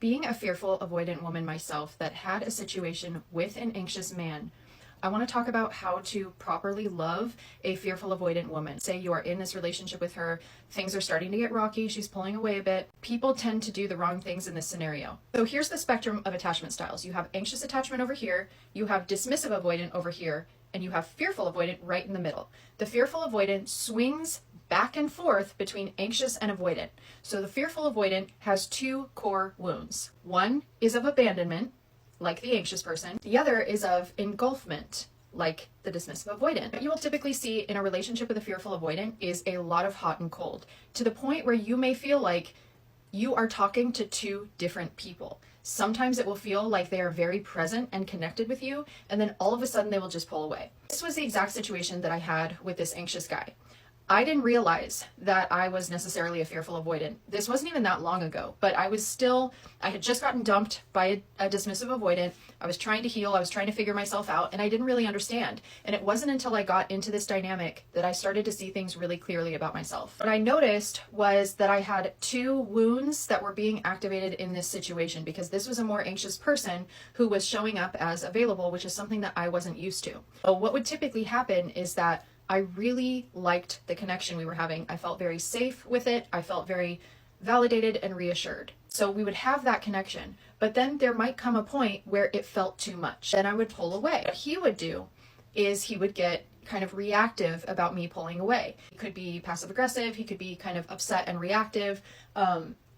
Being a fearful, avoidant woman myself that had a situation with an anxious man, I want to talk about how to properly love a fearful, avoidant woman. Say you are in this relationship with her, things are starting to get rocky, she's pulling away a bit. People tend to do the wrong things in this scenario. So here's the spectrum of attachment styles. You have anxious attachment over here, you have dismissive avoidant over here, and you have fearful avoidant right in the middle. The fearful avoidant swings back and forth between anxious and avoidant. So the fearful avoidant has two core wounds. One is of abandonment, like the anxious person. The other is of engulfment, like the dismissive avoidant. What you will typically see in a relationship with a fearful avoidant is a lot of hot and cold, to the point where you may feel like you are talking to two different people. Sometimes it will feel like they are very present and connected with you, and then all of a sudden they will just pull away. This was the exact situation that I had with this anxious guy. I didn't realize that I was necessarily a fearful avoidant. This wasn't even that long ago, but I had just gotten dumped by a dismissive avoidant. I was trying to heal, I was trying to figure myself out, and I didn't really understand. And it wasn't until I got into this dynamic that I started to see things really clearly about myself. What I noticed was that I had two wounds that were being activated in this situation, because this was a more anxious person who was showing up as available, which is something that I wasn't used to. So what would typically happen is that I really liked the connection we were having. I felt very safe with it. I felt very validated and reassured. So we would have that connection, but then there might come a point where it felt too much. Then I would pull away. What he would do is he would get kind of reactive about me pulling away. He could be passive aggressive. He could be kind of upset and reactive.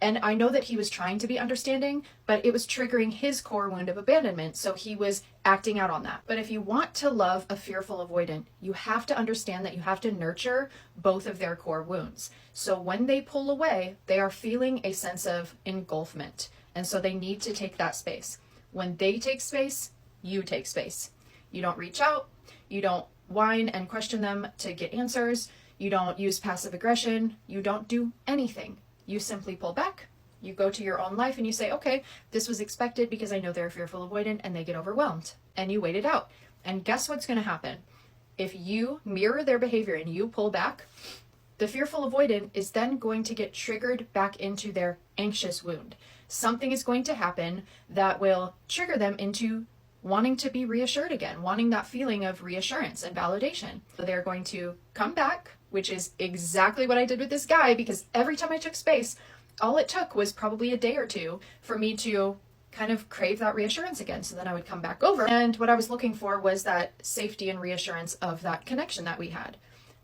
And I know that he was trying to be understanding, but it was triggering his core wound of abandonment. So he was acting out on that. But if you want to love a fearful avoidant, you have to understand that you have to nurture both of their core wounds. So when they pull away, they are feeling a sense of engulfment. And so they need to take that space. When they take space, you take space. You don't reach out. You don't whine and question them to get answers. You don't use passive aggression. You don't do anything. You simply pull back, you go to your own life, and you say, okay, this was expected because I know they're fearful avoidant and they get overwhelmed. And you wait it out. And guess what's going to happen? If you mirror their behavior and you pull back, the fearful avoidant is then going to get triggered back into their anxious wound. Something is going to happen that will trigger them into wanting to be reassured again, wanting that feeling of reassurance and validation. So they're going to come back, which is exactly what I did with this guy, because every time I took space, all it took was probably a day or two for me to kind of crave that reassurance again. So then I would come back over. And what I was looking for was that safety and reassurance of that connection that we had.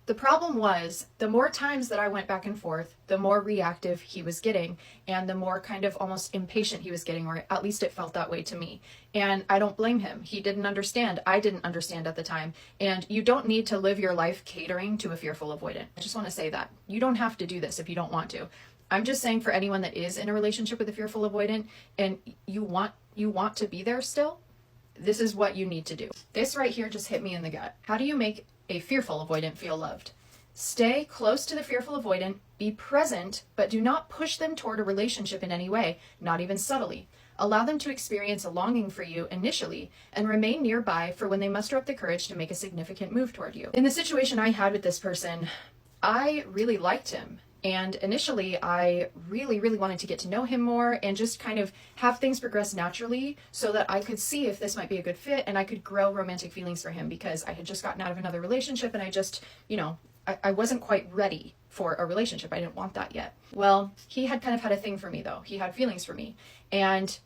The problem was, the more times that I went back and forth, the more reactive he was getting, and the more kind of almost impatient he was getting, or at least it felt that way to me. And I don't blame him. He didn't understand. I didn't understand at the time. And you don't need to live your life catering to a fearful avoidant. I just want to say that. You don't have to do this if you don't want to. I'm just saying, for anyone that is in a relationship with a fearful avoidant and you want to be there still, this is what you need to do. This right here just hit me in the gut. How do you make a fearful avoidant feel loved? Stay close to the fearful avoidant, be present, but do not push them toward a relationship in any way, not even subtly. Allow them to experience a longing for you initially, and remain nearby for when they muster up the courage to make a significant move toward you. In the situation I had with this person, I really liked him. And initially, I really wanted to get to know him more and just kind of have things progress naturally so that I could see if this might be a good fit and I could grow romantic feelings for him, because I had just gotten out of another relationship and I just, I wasn't quite ready for a relationship. I didn't want that yet. Well, he had kind of had a thing for me though. He had feelings for me. And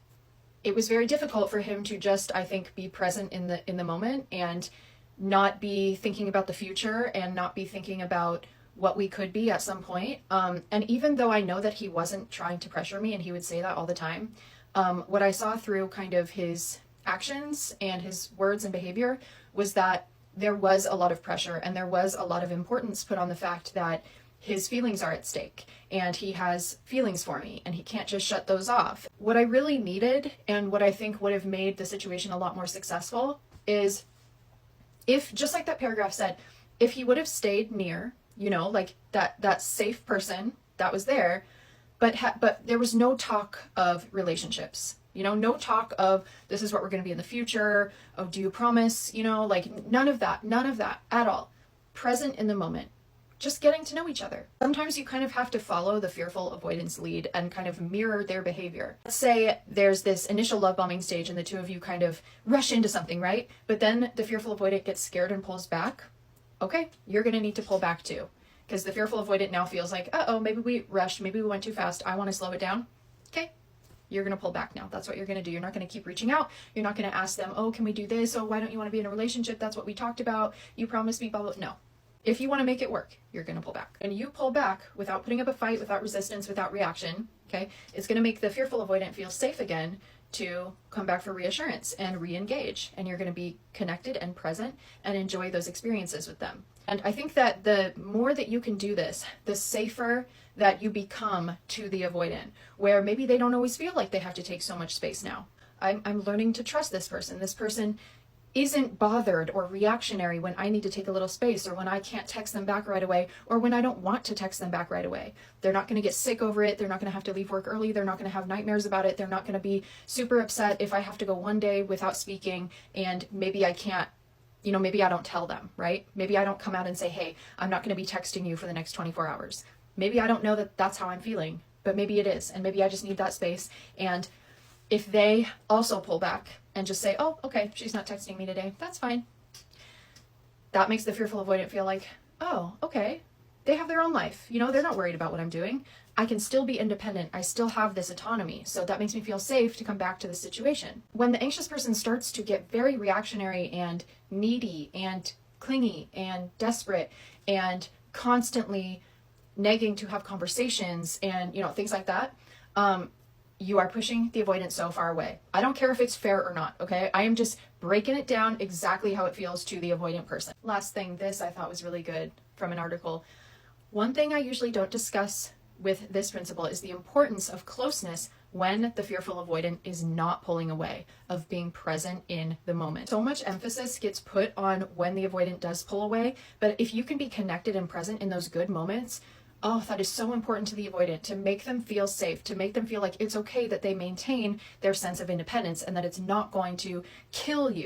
it was very difficult for him to just, I think, be present in the moment and not be thinking about the future and not be thinking about what we could be at some point. And even though I know that he wasn't trying to pressure me, and he would say that all the time, what I saw through kind of his actions and his words and behavior was that there was a lot of pressure and there was a lot of importance put on the fact that his feelings are at stake and he has feelings for me and he can't just shut those off. What I really needed, and what I think would have made the situation a lot more successful, is if, just like that paragraph said, if he would have stayed near, like that safe person that was there, but there was no talk of relationships, no talk of this is what we're going to be in the future. Oh, do you promise? Like none of that at all. Present in the moment, just getting to know each other. Sometimes you kind of have to follow the fearful avoidance lead and kind of mirror their behavior. Let's say there's this initial love bombing stage and the two of you kind of rush into something, right? But then the fearful avoidant gets scared and pulls back. Okay, you're going to need to pull back too, because the fearful avoidant now feels like, uh-oh, maybe we rushed, maybe we went too fast. I want to slow it down. Okay, you're going to pull back now. That's what you're going to do. You're not going to keep reaching out. You're not going to ask them, oh, can we do this? Oh, why don't you want to be in a relationship? That's what we talked about. You promised me, blah, blah. No. If you want to make it work, you're going to pull back. And you pull back without putting up a fight, without resistance, without reaction, okay? It's going to make the fearful avoidant feel safe again to come back for reassurance and re-engage. And you're going to be connected and present and enjoy those experiences with them. And I think that the more that you can do this, the safer that you become to the avoidant, where maybe they don't always feel like they have to take so much space now. I'm learning to trust this person. This person isn't bothered or reactionary when I need to take a little space, or when I can't text them back right away, or when I don't want to text them back right away. They're not going to get sick over it. They're not going to have to leave work early. They're not going to have nightmares about it. They're not going to be super upset if I have to go one day without speaking and maybe I can't, maybe I don't tell them, right? Maybe I don't come out and say, hey, I'm not going to be texting you for the next 24 hours. Maybe I don't know that that's how I'm feeling, but maybe it is. And maybe I just need that space. And if they also pull back and just say, oh, okay, she's not texting me today, that's fine. That makes the fearful avoidant feel like, oh, okay, they have their own life. They're not worried about what I'm doing. I can still be independent. I still have this autonomy. So that makes me feel safe to come back to the situation. When the anxious person starts to get very reactionary and needy and clingy and desperate and constantly negging to have conversations and, things like that, you are pushing the avoidant so far away. I don't care if it's fair or not, okay? I am just breaking it down exactly how it feels to the avoidant person. Last thing, this I thought was really good from an article. One thing I usually don't discuss with this principle is the importance of closeness when the fearful avoidant is not pulling away, of being present in the moment. So much emphasis gets put on when the avoidant does pull away, but if you can be connected and present in those good moments, oh, that is so important to the avoidant, to make them feel safe, to make them feel like it's okay that they maintain their sense of independence and that it's not going to kill you.